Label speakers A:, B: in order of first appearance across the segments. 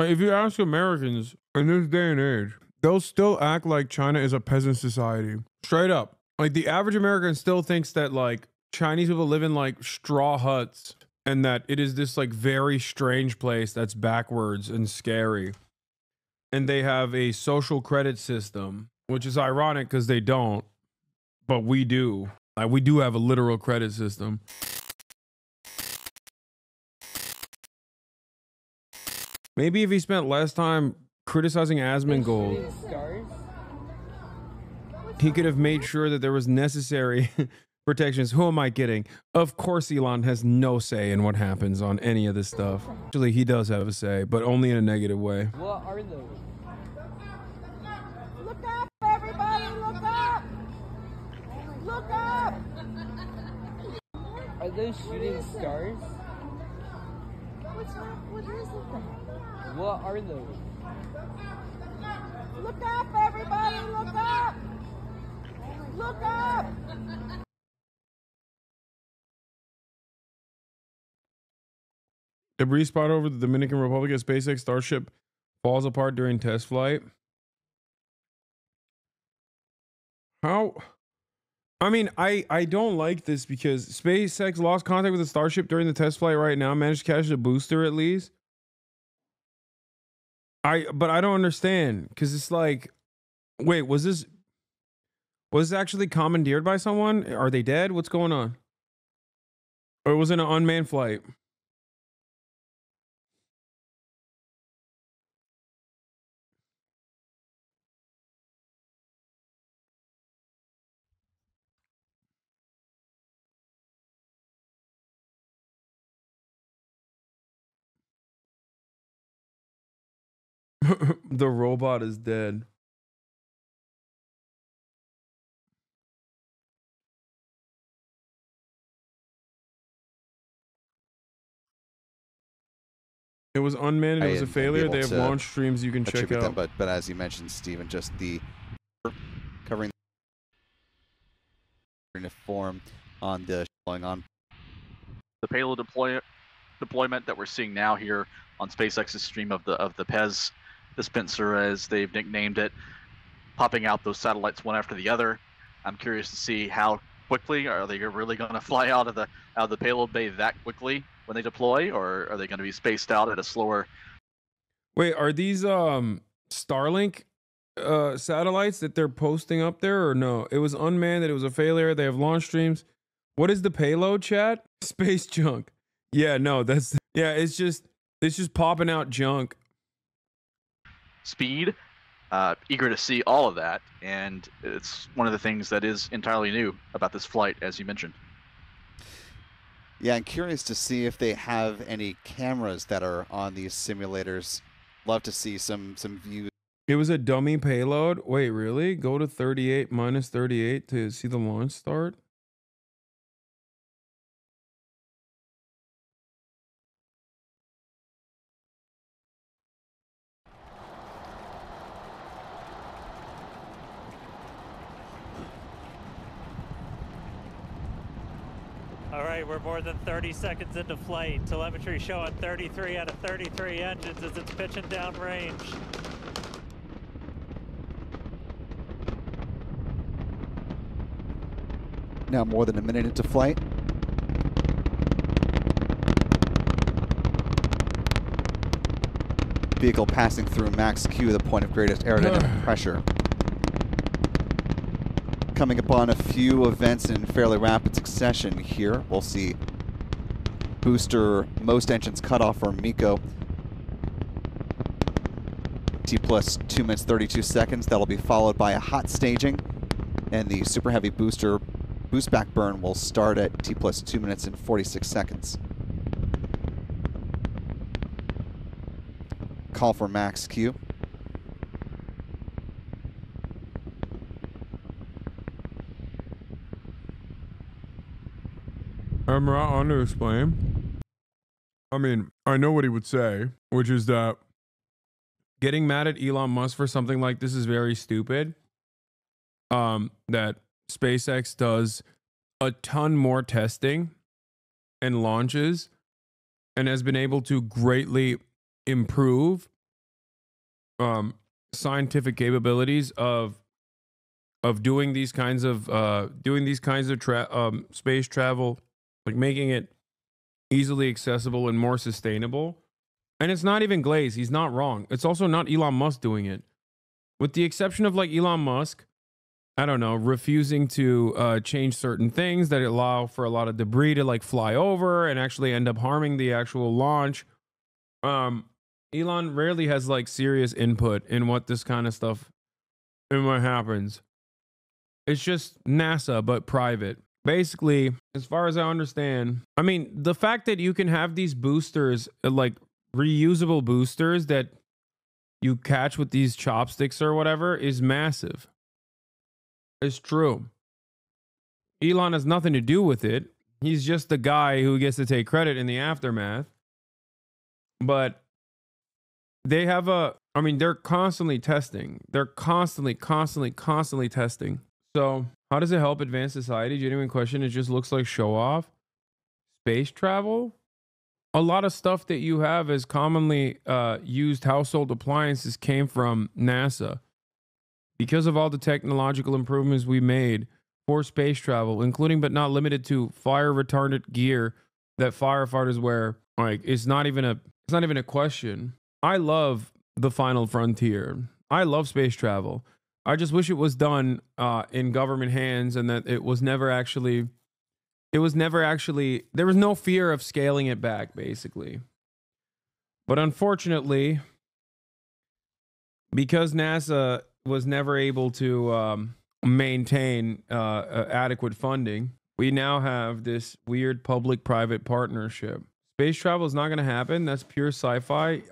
A: Like, if you ask Americans in this day and age, they'll still act like China is a peasant society. Straight up. Like, the average American still thinks that, like, Chinese people live in, like, straw huts and that it is this, like, very strange place that's backwards and scary. And they have a social credit system, which is ironic because they don't, but we do. Like, we do have a literal credit system. Maybe if he spent less time criticizing Asmongold, he could have made sure that there was necessary protections. Who am I kidding? Of course, Elon has no say in what happens on any of this stuff. Actually, he does have a say, but only in a negative way.
B: What are those? Look up, everybody! Look up! Look up! Are those shooting stars? What is that? What are those? Look up, everybody! Look up! Look up!
A: Debris spot over the Dominican Republic as SpaceX Starship falls apart during test flight. How? I mean, I don't like this because SpaceX lost contact with the Starship during the test flight right now, managed to catch the booster at least. But I don't understand because it's like, wait, was this actually commandeered by someone? Are they dead? What's going on? Or was it an unmanned flight? The robot is dead. It was unmanned. It was a failure. They have launch streams you can check out.
C: But as you mentioned, Stephen, just the covering the form on the going on.
D: The payload deployment that we're seeing now here on SpaceX's stream of the PEZ dispenser, as they've nicknamed it, popping out those satellites one after the other. I'm curious to see how quickly are they really going to fly out of the payload bay that quickly when they deploy, or are they going to be spaced out at a slower?
A: Wait, are these Starlink satellites that they're posting up there, or no? It was unmanned. That it was a failure. They have launch streams. What is the payload, chat? Space junk. Yeah, no, that's it's just popping out junk.
D: Speed. Eager to see all of that, and it's one of the things that is entirely new about this flight, as you mentioned.
C: Yeah, I'm curious to see if they have any cameras that are on these simulators. Love to see some views.
A: It was a dummy payload. Wait, really? Go to 38 minus 38 to see the launch start?
E: All right, we're more than 30 seconds into flight. Telemetry showing 33 out of 33 engines as it's pitching down range.
C: Now more than a minute into flight. Vehicle passing through max Q, the point of greatest aerodynamic pressure. Coming upon a few events in fairly rapid succession here. We'll see booster most engines cut off for Miko. T plus 2 minutes 32 seconds. That'll be followed by a hot staging, and the super heavy booster boost back burn will start at T plus 2 minutes and 46 seconds. Call for max Q.
A: I'm on to explain. I mean, I know what he would say, which is that getting mad at Elon Musk for something like this is very stupid. That SpaceX does a ton more testing and launches and has been able to greatly improve scientific capabilities of doing these kinds of space travel, like making it easily accessible and more sustainable. And it's not even Glaze. He's not wrong. It's also not Elon Musk doing it. With the exception of like Elon Musk, I don't know, refusing to change certain things that allow for a lot of debris to like fly over and actually end up harming the actual launch. Elon rarely has like serious input in what this kind of stuff and what happens. It's just NASA, but private. Basically, as far as I understand, I mean, the fact that you can have these boosters, like reusable boosters that you catch with these chopsticks or whatever, is massive. It's true. Elon has nothing to do with it. He's just the guy who gets to take credit in the aftermath. But they have they're constantly testing. They're constantly testing. So how does it help advance society? Genuine question. It just looks like show off. Space travel? A lot of stuff that you have as commonly used household appliances came from NASA. Because of all the technological improvements we made for space travel, including but not limited to fire retardant gear that firefighters wear, like it's not even a question. I love the final frontier. I love space travel. I just wish it was done in government hands and that there was no fear of scaling it back, basically. But unfortunately, because NASA was never able to maintain adequate funding, we now have this weird public-private partnership. Space travel is not going to happen. That's pure sci-fi.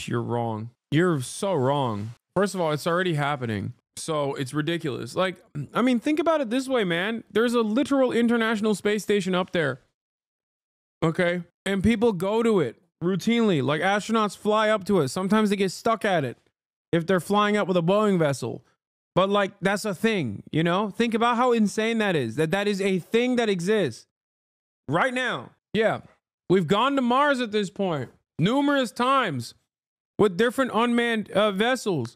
A: You're wrong. You're so wrong. First of all, it's already happening. So it's ridiculous. Like, I mean, think about it this way, man. There's a literal international space station up there. Okay? And people go to it routinely. Like astronauts fly up to it. Sometimes they get stuck at it if they're flying up with a Boeing vessel. But like, that's a thing, you know? Think about how insane that is. That is a thing that exists right now. Yeah. We've gone to Mars at this point numerous times with different unmanned vessels.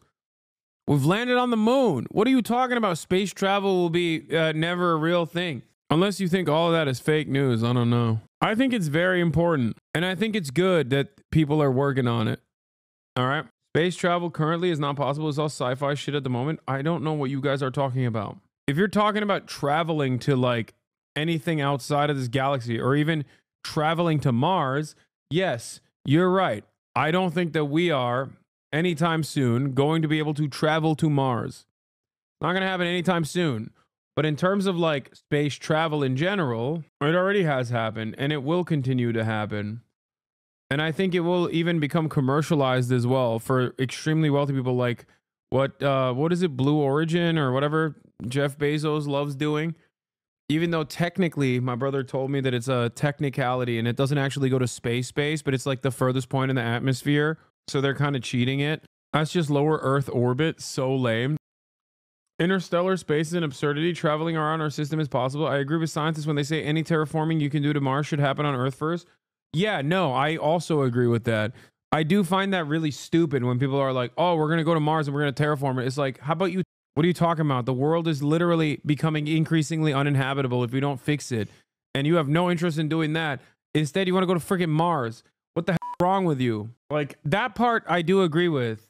A: We've landed on the moon. What are you talking about? Space travel will be never a real thing. Unless you think all of that is fake news. I don't know. I think it's very important. And I think it's good that people are working on it. All right. Space travel currently is not possible. It's all sci-fi shit at the moment. I don't know what you guys are talking about. If you're talking about traveling to like anything outside of this galaxy or even traveling to Mars, yes, you're right. I don't think that we are anytime soon going to be able to travel to Mars. Not going to happen anytime soon. But in terms of like space travel in general, it already has happened and it will continue to happen. And I think it will even become commercialized as well for extremely wealthy people like what is it, Blue Origin or whatever Jeff Bezos loves doing. Even though technically my brother told me that it's a technicality and it doesn't actually go to space, but it's like the furthest point in the atmosphere. So they're kind of cheating it. That's just lower Earth orbit. So lame. Interstellar space is an absurdity. Traveling around our system is possible. I agree with scientists when they say any terraforming you can do to Mars should happen on Earth first. Yeah, no, I also agree with that. I do find that really stupid when people are like, oh, we're going to go to Mars and we're going to terraform it. It's like, how about you? What are you talking about? The world is literally becoming increasingly uninhabitable if we don't fix it. And you have no interest in doing that. Instead, you want to go to freaking Mars. What the heck is wrong with you? Like, that part I do agree with.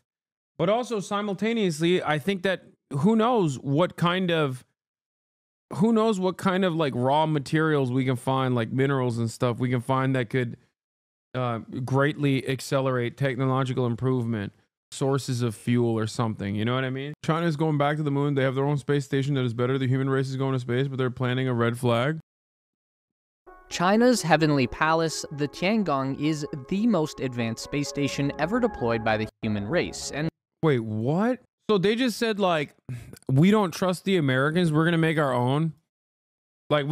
A: But also simultaneously, I think that who knows what kind of like raw materials we can find, like minerals and stuff we can find that could greatly accelerate technological improvement, sources of fuel or something, you know what I mean? China's going back to the moon. They have their own space station that is better. The human race is going to space, but they're planting a red flag.
F: China's Heavenly Palace, the Tiangong, is the most advanced space station ever deployed by the human race. And
A: wait, what? So they just said, like, we don't trust the Americans. We're going to make our own. Like,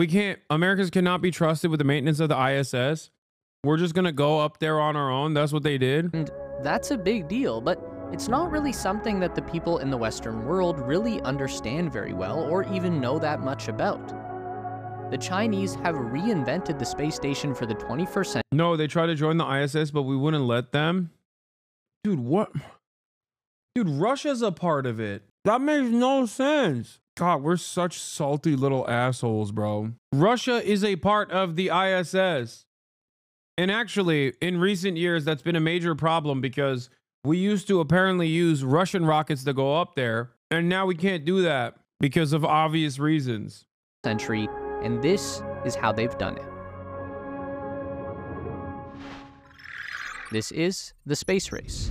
A: Americans cannot be trusted with the maintenance of the ISS. We're just going to go up there on our own. That's what they did.
F: And that's a big deal, but it's not really something that the people in the Western world really understand very well or even know that much about. The Chinese have reinvented the space station for the 21st century.
A: No, they tried to join the ISS, but we wouldn't let them. Dude, what? Dude, Russia's a part of it. That makes no sense. God, we're such salty little assholes, bro. Russia is a part of the ISS. And actually, in recent years, that's been a major problem because we used to apparently use Russian rockets to go up there. And now we can't do that because of obvious reasons.
F: Century, and this is how they've done it. This is the space race.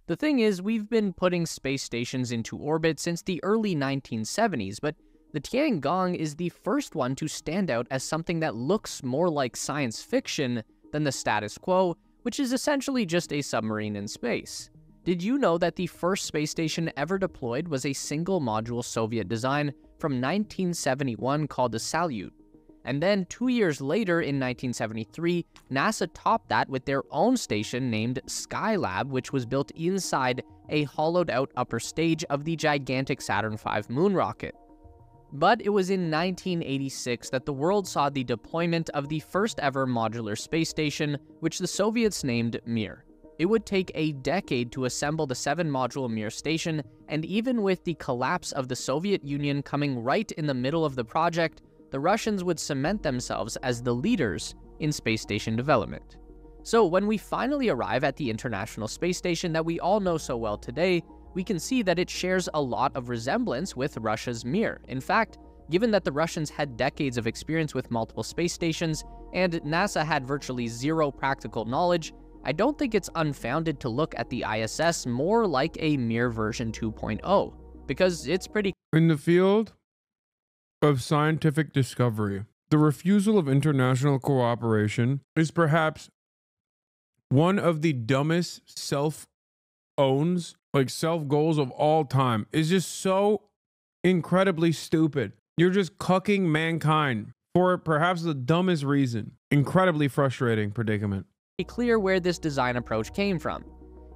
F: The thing is, we've been putting space stations into orbit since the early 1970s, but the Tiangong is the first one to stand out as something that looks more like science fiction than the status quo, which is essentially just a submarine in space. Did you know that the first space station ever deployed was a single-module Soviet design from 1971 called the Salyut? And then 2 years later, in 1973, NASA topped that with their own station named Skylab, which was built inside a hollowed-out upper stage of the gigantic Saturn V moon rocket. But it was in 1986 that the world saw the deployment of the first-ever modular space station, which the Soviets named Mir. It would take a decade to assemble the 7-module Mir station, and even with the collapse of the Soviet Union coming right in the middle of the project, the Russians would cement themselves as the leaders in space station development. So when we finally arrive at the International Space Station that we all know so well today, we can see that it shares a lot of resemblance with Russia's Mir. In fact, given that the Russians had decades of experience with multiple space stations and NASA had virtually zero practical knowledge, I don't think it's unfounded to look at the ISS more like a Mir version 2.0, because it's pretty.
A: In the field of scientific discovery, the refusal of international cooperation is perhaps one of the dumbest self-goals of all time. It's just so incredibly stupid. You're just cucking mankind for perhaps the dumbest reason. Incredibly frustrating predicament.
F: Clear where this design approach came from.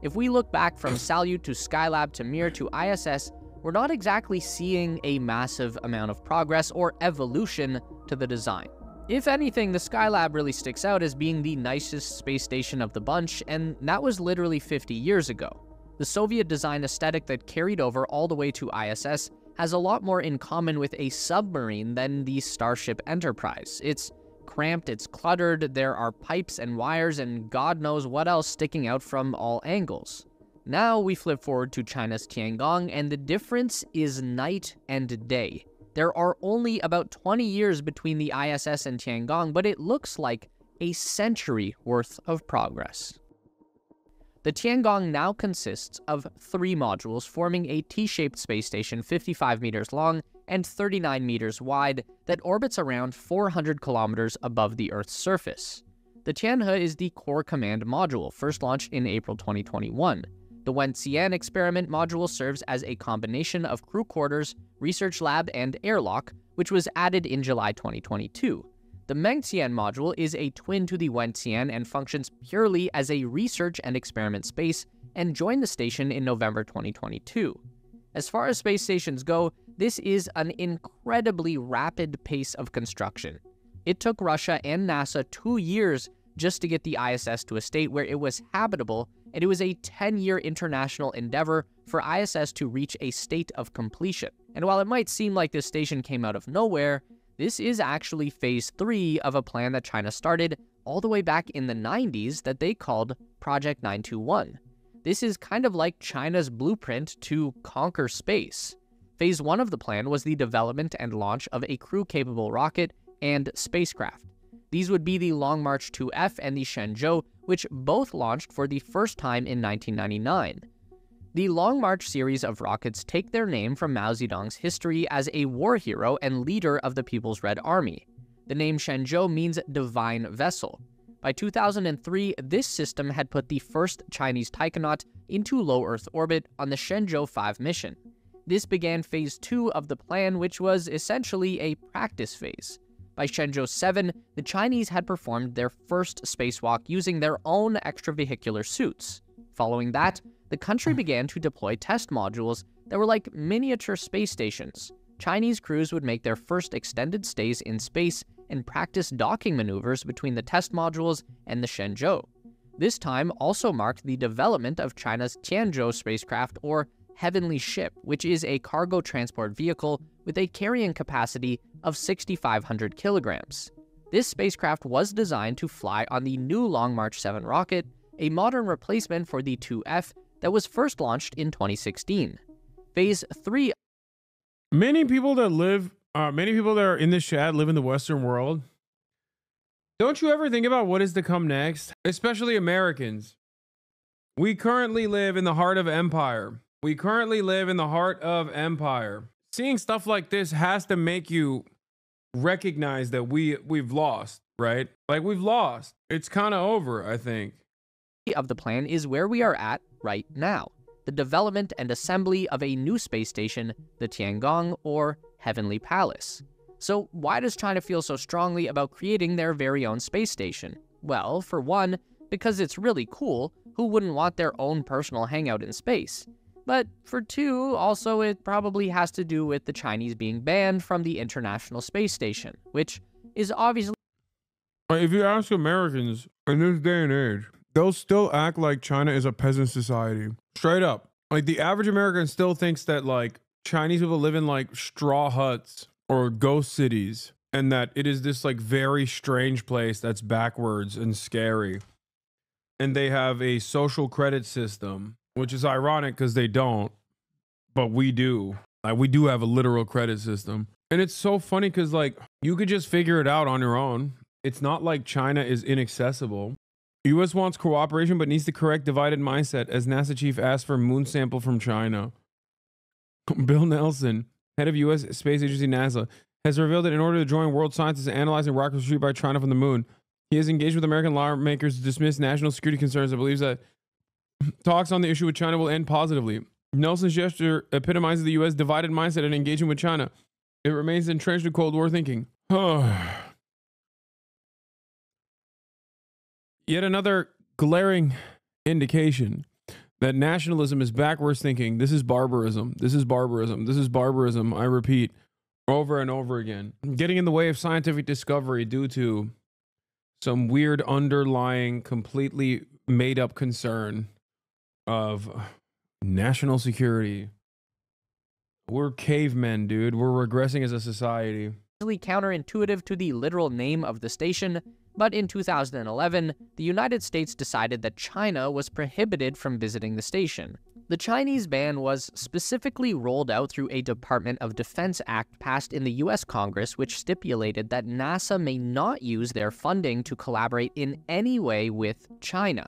F: If we look back from Salyut to Skylab to Mir to ISS, we're not exactly seeing a massive amount of progress or evolution to the design. If anything, the Skylab really sticks out as being the nicest space station of the bunch, and that was literally 50 years ago. The Soviet design aesthetic that carried over all the way to ISS has a lot more in common with a submarine than the Starship Enterprise. It's cramped, it's cluttered, there are pipes and wires and God knows what else sticking out from all angles. Now we flip forward to China's Tiangong, and the difference is night and day. There are only about 20 years between the ISS and Tiangong, but it looks like a century worth of progress. The Tiangong now consists of 3 modules forming a T-shaped space station 55 meters long and 39 meters wide that orbits around 400 kilometers above the Earth's surface. The Tianhe is the core command module, first launched in April 2021. The Wenxian experiment module serves as a combination of crew quarters, research lab, and airlock, which was added in July 2022. The Mengxian module is a twin to the Wenxian and functions purely as a research and experiment space, and joined the station in November 2022. As far as space stations go, this is an incredibly rapid pace of construction. It took Russia and NASA 2 years just to get the ISS to a state where it was habitable, and it was a 10-year international endeavor for ISS to reach a state of completion. And while it might seem like this station came out of nowhere, this is actually phase 3 of a plan that China started all the way back in the 90s that they called Project 921. This is kind of like China's blueprint to conquer space. Phase 1 of the plan was the development and launch of a crew-capable rocket and spacecraft. These would be the Long March 2F and the Shenzhou, which both launched for the first time in 1999. The Long March series of rockets take their name from Mao Zedong's history as a war hero and leader of the People's Red Army. The name Shenzhou means divine vessel. By 2003, this system had put the first Chinese taikonaut into low Earth orbit on the Shenzhou 5 mission. This began phase 2 of the plan, which was essentially a practice phase. By Shenzhou 7, the Chinese had performed their first spacewalk using their own extravehicular suits. Following that, the country began to deploy test modules that were like miniature space stations. Chinese crews would make their first extended stays in space and practice docking maneuvers between the test modules and the Shenzhou. This time also marked the development of China's Tianzhou spacecraft, or Heavenly Ship, which is a cargo transport vehicle with a carrying capacity of 6,500 kilograms. This spacecraft was designed to fly on the new Long March 7 rocket, a modern replacement for the 2F that was first launched in 2016. Phase 3.
A: Many people that are in this chat live in the Western world. Don't you ever think about what is to come next? Especially Americans. We currently live in the heart of empire. Seeing stuff like this has to make you recognize that we've lost, right? Like, we've lost. It's kind of over, I think.
F: Of the plan is where we are at right now, the development and assembly of a new space station, the Tiangong, or Heavenly Palace. So why does China feel so strongly about creating their very own space station? Well, for one, because it's really cool. Who wouldn't want their own personal hangout in space? But for two, also it probably has to do with the Chinese being banned from the International Space Station, which is obviously...
A: If you ask Americans in this day and age, they'll still act like China is a peasant society. Straight up. Like, the average American still thinks that, like, Chinese people live in, like, straw huts or ghost cities, and that it is this, like, very strange place that's backwards and scary. And they have a social credit system, which is ironic because they don't, but we do. Like, we do have a literal credit system. And it's so funny because, like, you could just figure it out on your own. It's not like China is inaccessible. U.S. wants cooperation but needs to correct divided mindset as NASA chief asked for moon sample from China. Bill Nelson, head of U.S. Space Agency NASA, has revealed that in order to join world scientists in analyzing rockets retrieved by China from the moon, he has engaged with American lawmakers to dismiss national security concerns and believes that talks on the issue with China will end positively. Nelson's gesture epitomizes the U.S. divided mindset and engagement with China. It remains entrenched in Cold War thinking. Yet another glaring indication that nationalism is backwards thinking. This is barbarism. This is barbarism. This is barbarism. I repeat over and over again. Getting in the way of scientific discovery due to some weird underlying, completely made up concern of national security. We're cavemen, dude. We're regressing as a society.
F: Counterintuitive to the literal name of the station, but in 2011, the United States decided that China was prohibited from visiting the station. The Chinese ban was specifically rolled out through a Department of Defense Act passed in the US Congress, which stipulated that NASA may not use their funding to collaborate in any way with China.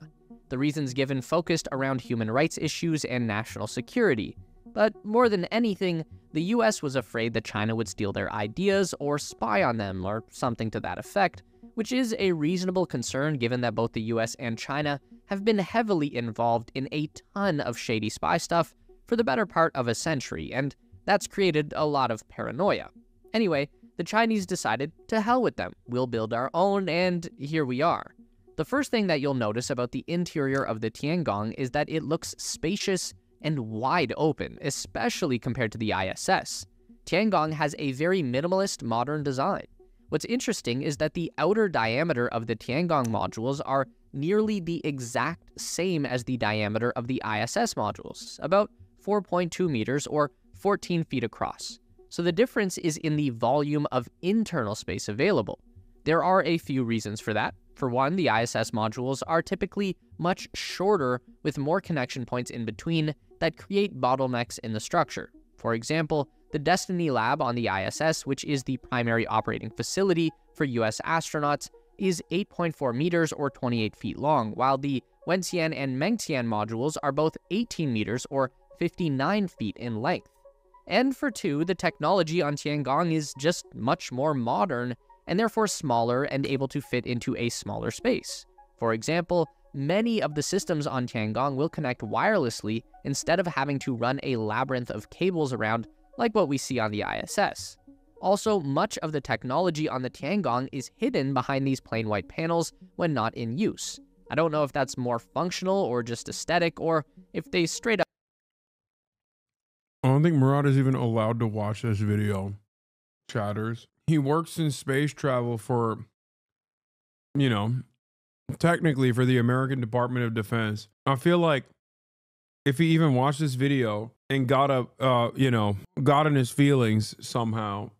F: The reasons given focused around human rights issues and national security. But more than anything, the US was afraid that China would steal their ideas or spy on them or something to that effect, which is a reasonable concern given that both the US and China have been heavily involved in a ton of shady spy stuff for the better part of a century, and that's created a lot of paranoia. Anyway, the Chinese decided to hell with them, we'll build our own, and here we are. The first thing that you'll notice about the interior of the Tiangong is that it looks spacious and wide open, especially compared to the ISS. Tiangong has a very minimalist modern design. What's interesting is that the outer diameter of the Tiangong modules are nearly the exact same as the diameter of the ISS modules, about 4.2 meters or 14 feet across. So the difference is in the volume of internal space available. There are a few reasons for that. For one, the ISS modules are typically much shorter with more connection points in between that create bottlenecks in the structure. For example, the Destiny Lab on the ISS, which is the primary operating facility for US astronauts, is 8.4 meters or 28 feet long, while the Wenxian and Mengtian modules are both 18 meters or 59 feet in length. And for two, the technology on Tiangong is just much more modern and therefore smaller and able to fit into a smaller space. For example, many of the systems on Tiangong will connect wirelessly instead of having to run a labyrinth of cables around like what we see on the ISS. Also, much of the technology on the Tiangong is hidden behind these plain white panels when not in use. I don't know if that's more functional or just aesthetic, or if they straight up...
A: I don't think Murad is even allowed to watch this video. Chatters. He works in space travel for, you know, technically for the American Department of Defense. I feel like if he even watched this video and got got in his feelings somehow,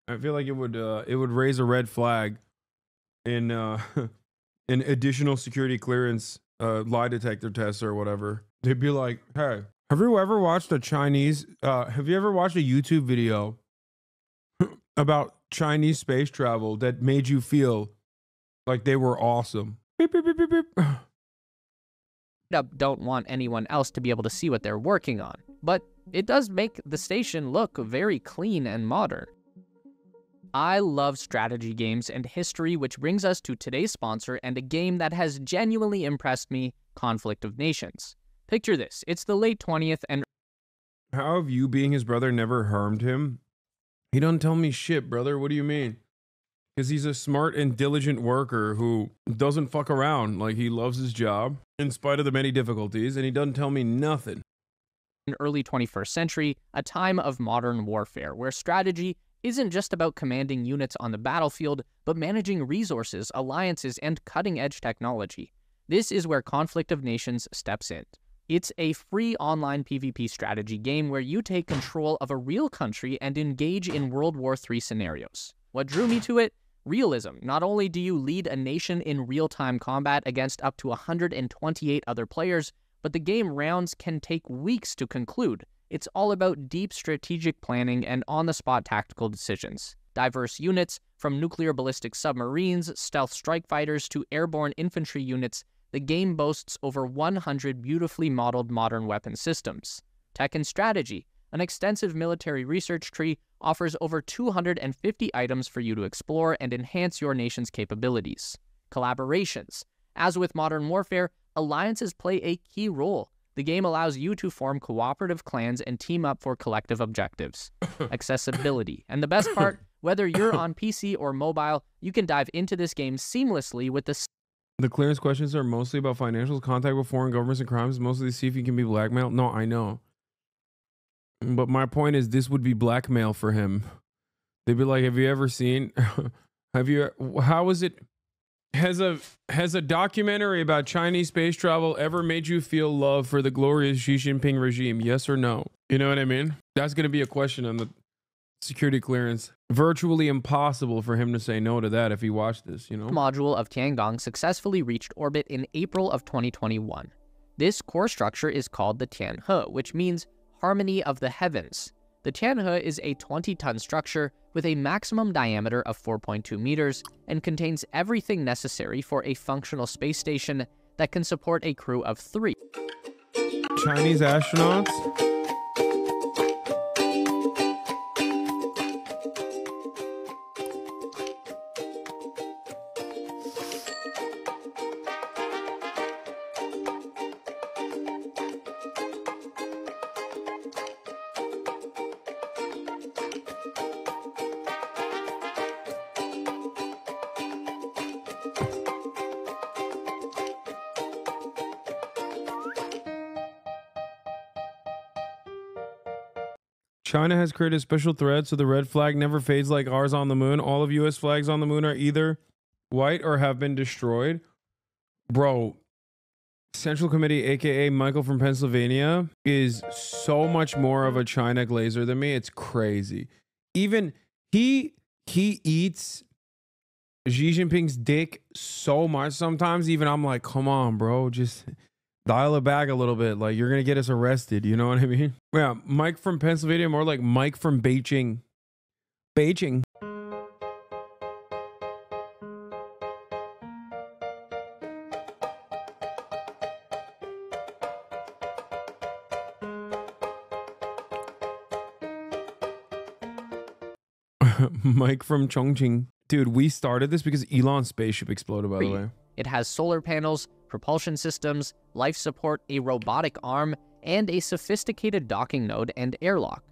A: I feel like it would raise a red flag in in additional security clearance lie detector tests or whatever. They'd be like, hey, have you ever watched a YouTube video about Chinese space travel that made you feel like they were awesome? Beep, beep, beep, beep, beep.
F: Don't want anyone else to be able to see what they're working on, but it does make the station look very clean and modern. I love strategy games and history, which brings us to today's sponsor and a game that has genuinely impressed me, Conflict of Nations. Picture this, it's the late 20th and...
A: How have you being his brother never harmed him? He doesn't tell me shit, brother. What do you mean? Because he's a smart and diligent worker who doesn't fuck around. Like, he loves his job in spite of the many difficulties, and he doesn't tell me nothing.
F: In early 21st century, a time of modern warfare where strategy isn't just about commanding units on the battlefield, but managing resources, alliances, and cutting-edge technology. This is where Conflict of Nations steps in. It's a free online PvP strategy game where you take control of a real country and engage in World War III scenarios. What drew me to it? Realism. Not only do you lead a nation in real-time combat against up to 128 other players, but the game rounds can take weeks to conclude. It's all about deep strategic planning and on-the-spot tactical decisions. Diverse units, from nuclear ballistic submarines, stealth strike fighters, to airborne infantry units, the game boasts over 100 beautifully modeled modern weapon systems. Tech and strategy. An extensive military research tree offers over 250 items for you to explore and enhance your nation's capabilities. Collaborations. As with modern warfare, alliances play a key role. The game allows you to form cooperative clans and team up for collective objectives. Accessibility. And the best part, whether you're on PC or mobile, you can dive into this game seamlessly with
A: The clearance questions are mostly about financials, contact with foreign governments and crimes, mostly to see if you can be blackmailed. No, I know. But my point is, this would be blackmail for him. They'd be like, have you ever seen, how is it, has a documentary about Chinese space travel ever made you feel love for the glorious Xi Jinping regime? Yes or no? You know what I mean? That's going to be a question on the security clearance. Virtually impossible for him to say no to that if he watched this, you know?
F: Module of Tiangong successfully reached orbit in April of 2021. This core structure is called the Tianhe, which means Harmony of the Heavens. The Tianhe is a 20-ton structure with a maximum diameter of 4.2 meters and contains everything necessary for a functional space station that can support a crew of 3.
A: Chinese astronauts? China has created a special thread so the red flag never fades like ours on the moon. All of US flags on the moon are either white or have been destroyed. Bro, Central Committee, aka Michael from Pennsylvania, is so much more of a China glazer than me. It's crazy. Even he eats Xi Jinping's dick so much sometimes. Even I'm like, come on, bro, just dial it back a little bit. Like, you're gonna get us arrested. You know what I mean? Yeah, Mike from Pennsylvania, more like Mike from Beijing. Beijing. Mike from Chongqing. Dude, we started this because Elon's spaceship exploded, by the way.
F: It has solar panels, propulsion systems, life support, a robotic arm, and a sophisticated docking node and airlock.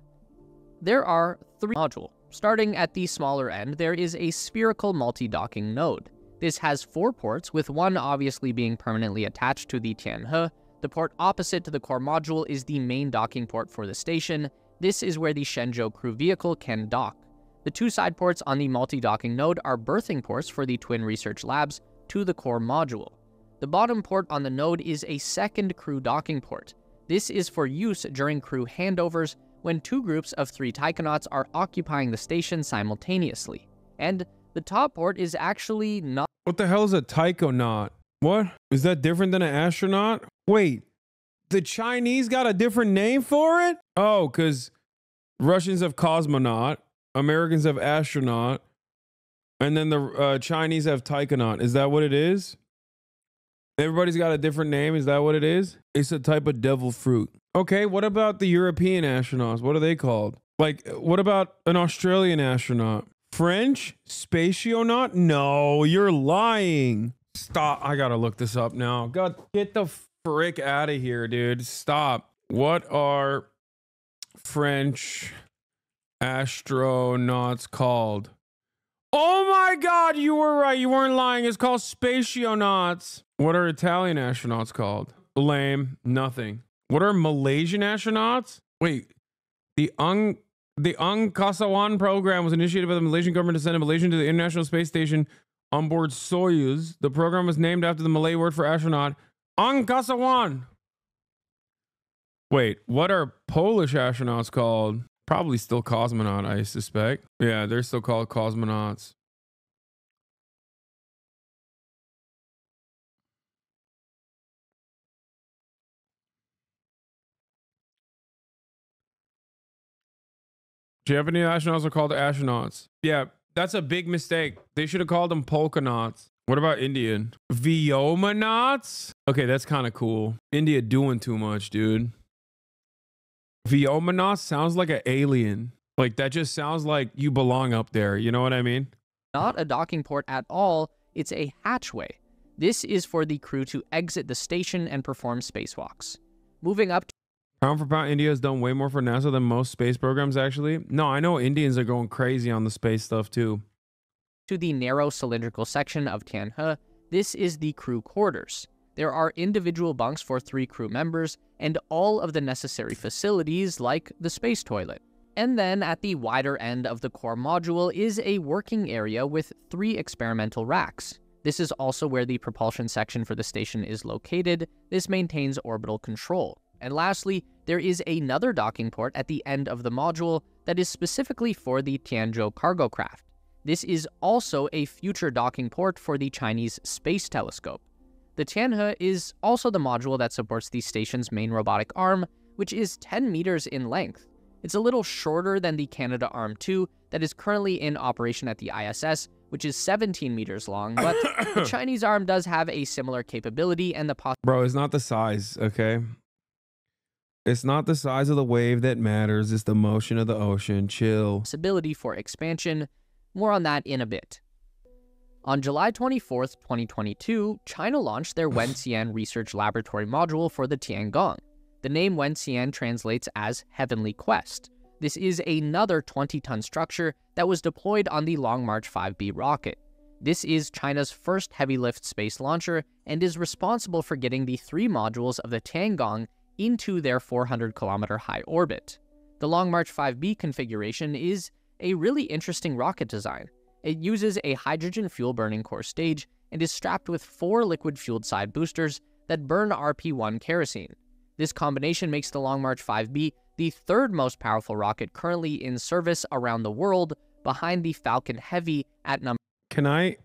F: There are 3 modules. Starting at the smaller end, there is a spherical multi-docking node. This has 4 ports, with one obviously being permanently attached to the Tianhe. The port opposite to the core module is the main docking port for the station. This is where the Shenzhou crew vehicle can dock. The 2 side ports on the multi-docking node are berthing ports for the twin research labs to the core module. The bottom port on the node is a second crew docking port. This is for use during crew handovers when 2 groups of 3 taikonauts are occupying the station simultaneously. And the top port is actually not.
A: What the hell is a taikonaut? What? Is that different than an astronaut? Wait, the Chinese got a different name for it? Oh, because Russians have cosmonaut, Americans have astronaut, and then the Chinese have taikonaut. Is that what it is? Everybody's got a different name. Is that what it is? It's a type of devil fruit. Okay, what about the European astronauts? What are they called? Like, what about an Australian astronaut? French? Spationaut? No, you're lying. Stop. I gotta look this up now. God, get the frick out of here, dude. Stop. What are French astronauts called? Oh my God, you were right. You weren't lying. It's called spationauts. What are Italian astronauts called? Lame. Nothing. What are Malaysian astronauts? Wait, the Angkasa program was initiated by the Malaysian government to send a Malaysian to the International Space Station on board Soyuz. The program was named after the Malay word for astronaut, Angkasa. Wait, what are Polish astronauts called? Probably still cosmonaut, I suspect. Yeah, they're still called cosmonauts. Japanese astronauts are called astronauts. Yeah, that's a big mistake. They should have called them polkanauts. What about Indian? Vyomanauts? Okay, that's kind of cool. India doing too much, dude. Vyomanauts sounds like an alien. Like, that just sounds like you belong up there. You know what I mean?
F: Not a docking port at all, it's a hatchway. This is for the crew to exit the station and perform spacewalks. Moving up.
A: Pound for pound, India has done way more for NASA than most space programs, actually. No, I know Indians are going crazy on the space stuff, too.
F: To the narrow cylindrical section of Tianhe, this is the crew quarters. There are individual bunks for 3 crew members and all of the necessary facilities like the space toilet. And then at the wider end of the core module is a working area with 3 experimental racks. This is also where the propulsion section for the station is located. This maintains orbital control. And lastly, there is another docking port at the end of the module that is specifically for the Tianzhou cargo craft. This is also a future docking port for the Chinese space telescope. The Tianhe is also the module that supports the station's main robotic arm, which is 10 meters in length. It's a little shorter than the Canadarm2 that is currently in operation at the ISS, which is 17 meters long, but the Chinese arm does have a similar capability and the
A: Bro, it's not the size, okay? It's not the size of the wave that matters, it's the motion of the ocean. Chill.
F: Possibility for expansion. More on that in a bit. On July 24th, 2022, China launched their Wenxian Research Laboratory module for the Tiangong. The name Wenxian translates as Heavenly Quest. This is another 20-ton structure that was deployed on the Long March 5B rocket. This is China's first heavy-lift space launcher and is responsible for getting the 3 modules of the Tiangong into their 400-kilometer high orbit. The Long March 5B configuration is a really interesting rocket design. It uses a hydrogen fuel-burning core stage and is strapped with 4 liquid-fueled side boosters that burn RP-1 kerosene. This combination makes the Long March 5B the 3rd most powerful rocket currently in service around the world, behind the Falcon Heavy at number.
A: Can I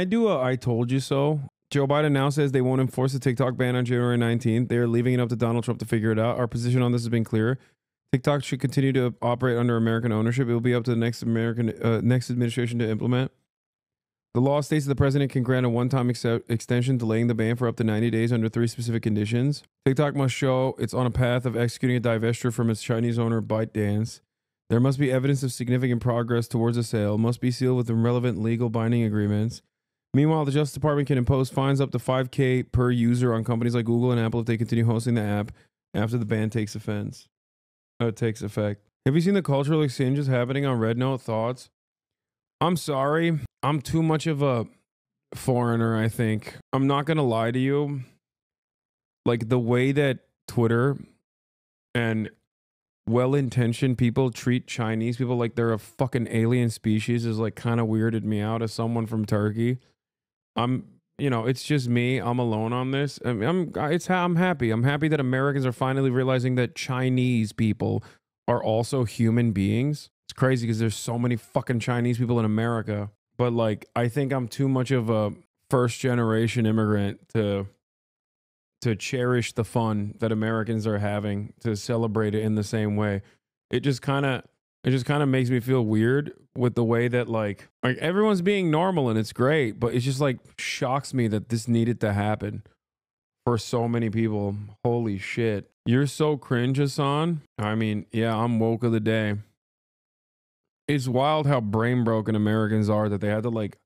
A: do a I told you so? Joe Biden now says they won't enforce the TikTok ban on January 19th. They're leaving it up to Donald Trump to figure it out. Our position on this has been clear. TikTok should continue to operate under American ownership. It will be up to the next administration to implement. The law states that the president can grant a one-time extension delaying the ban for up to 90 days under 3 specific conditions. TikTok must show it's on a path of executing a divestiture from its Chinese owner ByteDance. There must be evidence of significant progress towards a sale, must be sealed with relevant legal binding agreements. Meanwhile, the Justice Department can impose fines up to $5,000 per user on companies like Google and Apple if they continue hosting the app after the ban takes effect. Have you seen the cultural exchanges happening on Red Note? Thoughts? I'm sorry. I'm too much of a foreigner, I think. I'm not going to lie to you. Like, the way that Twitter and well-intentioned people treat Chinese people like they're a fucking alien species is like kind of weirded me out as someone from Turkey. I'm you know, it's just me. I'm alone on this. I mean, I'm happy. I'm happy that Americans are finally realizing that Chinese people are also human beings. It's crazy because there's so many fucking Chinese people in America. But like, I think I'm too much of a first generation immigrant to cherish the fun that Americans are having, to celebrate it in the same way. It just kind of makes me feel weird with the way that like everyone's being normal and it's great, but it just like shocks me that this needed to happen for so many people. Holy shit. You're so cringe, Hasan. I mean, yeah, I'm woke of the day. It's wild how brain broken Americans are that they had to like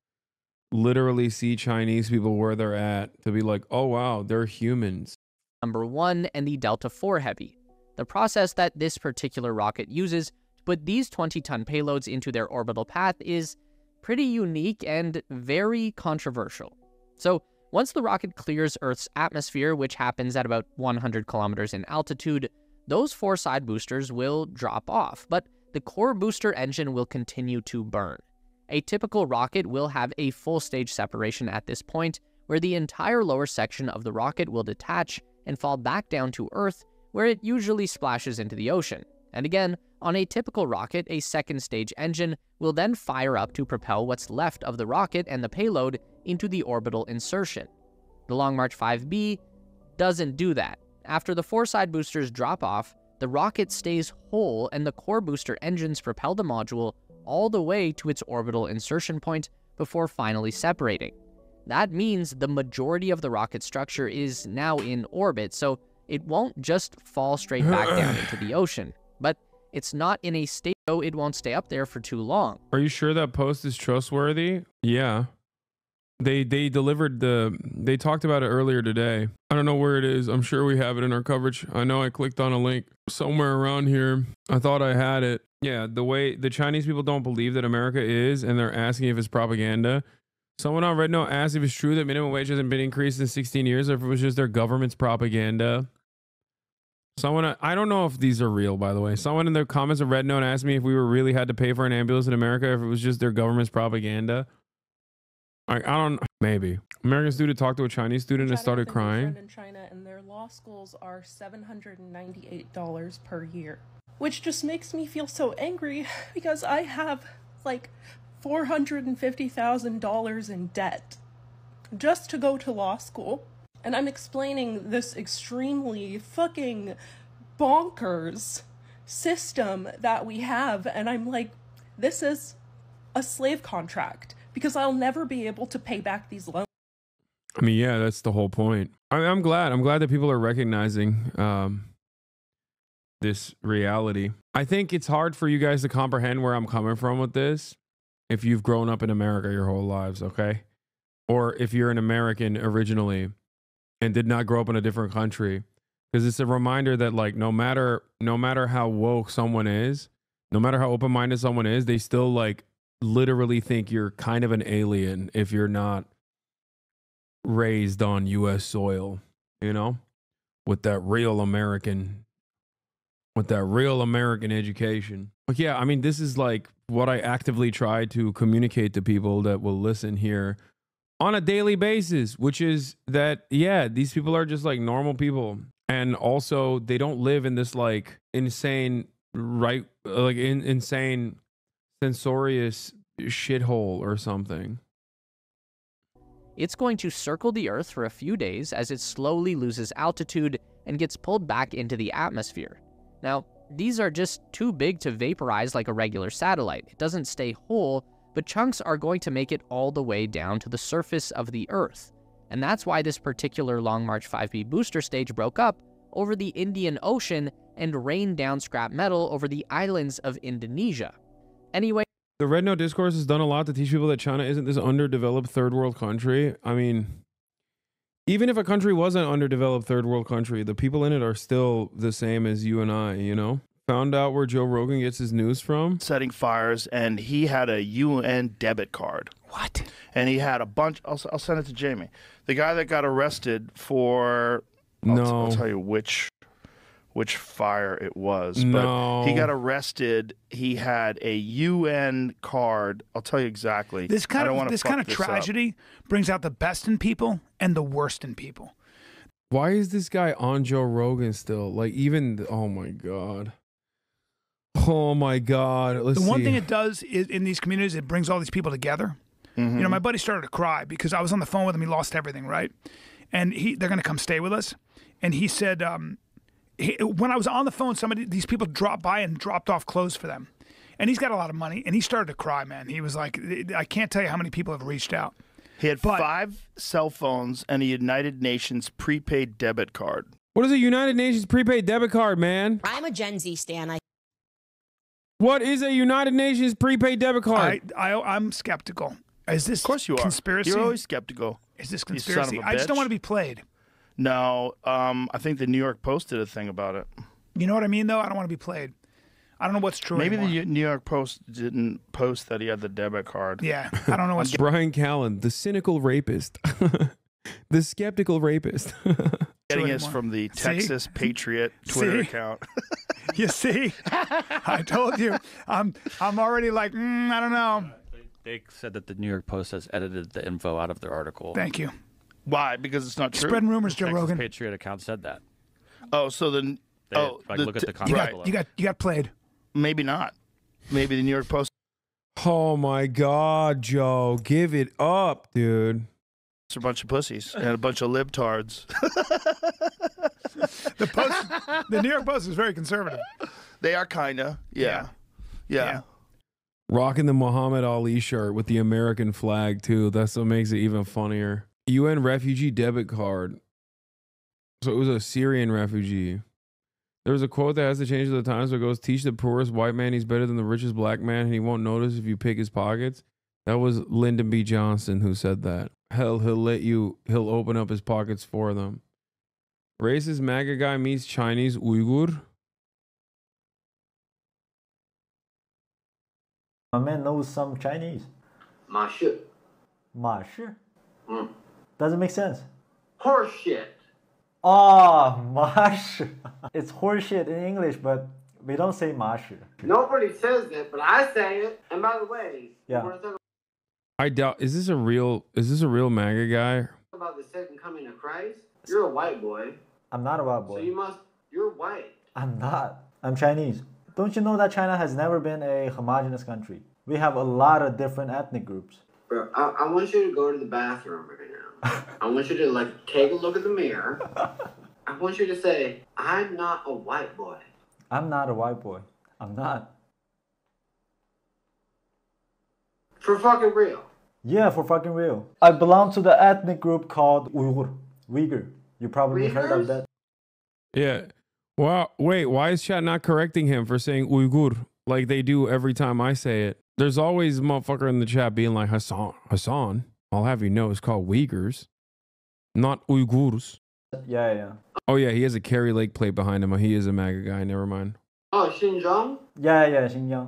A: literally see Chinese people where they're at to be like, oh wow, they're humans.
F: Number 1 and the Delta IV Heavy. The process that this particular rocket uses to put these 20-ton payloads into their orbital path is pretty unique and very controversial. So once the rocket clears Earth's atmosphere, which happens at about 100 kilometers in altitude, those 4 side boosters will drop off, but the core booster engine will continue to burn. A typical rocket will have a full stage separation at this point, where the entire lower section of the rocket will detach and fall back down to Earth, where it usually splashes into the ocean. And again, on a typical rocket, a second stage engine will then fire up to propel what's left of the rocket and the payload into the orbital insertion. The Long March 5B doesn't do that. After the 4 side boosters drop off, the rocket stays whole and the core booster engines propel the module all the way to its orbital insertion point before finally separating. That means the majority of the rocket structure is now in orbit, so it won't just fall straight back down into the ocean, but it's not in a state so it won't stay up there for too long.
A: Are you sure that post is trustworthy? Yeah. They talked about it earlier today. I don't know where it is. I'm sure we have it in our coverage. I know I clicked on a link somewhere around here. I thought I had it. Yeah, the way the Chinese people don't believe that America is, and they're asking if it's propaganda. Someone on Red Note asked if it's true that minimum wage hasn't been increased in 16 years, or if it was just their government's propaganda. Someone, I don't know if these are real, by the way. Someone in the comments of Red Note asked me if we really had to pay for an ambulance in America, if it was just their government's propaganda. I don't, maybe. American student talked to a Chinese student and started crying.
G: In China, and their law schools are $798 per year, which just makes me feel so angry because I have like $450,000 in debt just to go to law school. And I'm explaining this extremely fucking bonkers system that we have, and I'm like, this is a slave contract because I'll never be able to pay back these loans.
A: I mean, yeah, that's the whole point. I'm glad that people are recognizing this reality. I think it's hard for you guys to comprehend where I'm coming from with this if you've grown up in America your whole lives, okay? Or if you're an American originally and did not grow up in a different country, because it's a reminder that like no matter how woke someone is, no matter how open-minded someone is, they still like literally think you're kind of an alien if you're not raised on US soil, you know, with that real American education. But yeah, I mean, this is like what I actively try to communicate to people that will listen here on a daily basis, which is that, yeah, these people are just like normal people. And also they don't live in this like insane, insane censorious shithole or something.
F: It's going to circle the Earth for a few days as it slowly loses altitude and gets pulled back into the atmosphere. Now, these are just too big to vaporize like a regular satellite. It doesn't stay whole, but chunks are going to make it all the way down to the surface of the Earth. And that's why this particular Long March 5B booster stage broke up over the Indian Ocean and rained down scrap metal over the islands of Indonesia. Anyway,
A: the Red Note discourse has done a lot to teach people that China isn't this underdeveloped third world country. I mean, even if a country was an underdeveloped third world country, the people in it are still the same as you and I, you know? Found out where Joe Rogan gets his news from?
H: Setting fires, and he had a UN debit card.
F: What?
H: And he had a bunch. I'll send it to Jamie. The guy that got arrested for.
A: No.
H: I'll tell you which which fire it was.
A: No.
H: But he got arrested. He had a UN card. I'll tell you exactly.
I: This kind
H: I don't
I: of
H: wanna
I: this
H: fuck
I: kind of
H: this up.
I: tragedy brings out the best in people and the worst in people.
A: Why is this guy on Joe Rogan still? Like, even, oh my God. Oh my God. Let's
I: The one
A: see.
I: thing it does is in these communities, it brings all these people together. You know, my buddy started to cry because I was on the phone with him. He lost everything, right? And they're going to come stay with us. And he said, when I was on the phone, these people dropped by and dropped off clothes for them. And he's got a lot of money. And he started to cry, man. He was like, I can't tell you how many people have reached out.
H: He had 5 cell phones and a United Nations prepaid debit card.
A: What is a United Nations prepaid debit card, man?
J: I'm a Gen Z stan.
A: What is a United Nations prepaid debit card?
I: I'm skeptical. Is this
H: Of course you are.
I: conspiracy?
H: You're always skeptical.
I: Is this
H: You son of
I: conspiracy?
H: a
I: I just don't
H: bitch.
I: want to be played.
H: No, I think the New York Post did a thing about it.
I: You know what I mean, though? I don't want to be played. I don't know what's true
H: Maybe
I: anymore.
H: the New York Post didn't post that he had the debit card.
I: Yeah, I don't know what's true.
A: Brian Callen, the cynical rapist. The skeptical rapist.
H: Getting this
I: anymore.
H: from the
I: See?
H: Texas Patriot Twitter
I: See?
H: account.
I: You see? I told you. I'm already like, I don't know.
K: They said that the New York Post has edited the info out of their article.
I: Thank you.
H: Why? Because it's not true.
I: Spreading rumors, Joe
K: Texas
I: Rogan.
K: Patriot account said that.
H: Oh, so then
K: Look at the
I: You
K: content
I: got,
K: below.
I: you got played.
H: maybe not. Maybe the New York Post
A: Oh my God, Joe. Give it up, dude.
H: is a bunch of pussies and a bunch of libtards.
I: The New York Post is very conservative.
H: They are kinda. Yeah.
A: Rocking the Muhammad Ali shirt with the American flag, too. That's what makes it even funnier. UN refugee debit card. So it was a Syrian refugee. There was a quote that has to change with the times where it goes, teach the poorest white man he's better than the richest black man and he won't notice if you pick his pockets. That was Lyndon B. Johnson who said that. Hell, he'll open up his pockets for them. Racist MAGA guy meets Chinese Uyghur.
L: My man knows some Chinese.
M: 马是
L: 马是? Doesn't make sense.
M: horseshit.
L: Oh, 马是. It's horseshit in English, but we don't say 马是.
M: Nobody says it, but I say it. And by the way,
L: Yeah.
M: we're talking
A: I doubt, is this a real MAGA guy?
M: about the second coming of Christ. You're a white boy,
L: I'm not a white
M: so
L: boy.
M: you're white.
L: I'm not. I'm Chinese. Don't you know that China has never been a homogenous country? We have a lot of different ethnic groups.
M: Bro, I want you to go to the bathroom right now. I want you to take a look at the mirror. I want you to say, I'm not a white boy.
L: I'm not a white boy. I'm not.
M: For fucking real.
L: Yeah, for fucking real. I belong to the ethnic group called Uyghur. You probably heard of that.
A: Yeah. Wow. Wait, why is chat not correcting him for saying Uyghur like they do every time I say it? There's always a motherfucker in the chat being like, Hasan, I'll have you know it's called Uyghurs, not Uyghurs.
L: Yeah.
A: Oh yeah, he has a Kerry Lake plate behind him. He is a MAGA guy. Never mind.
M: Oh, Xinjiang?
L: Yeah, Xinjiang.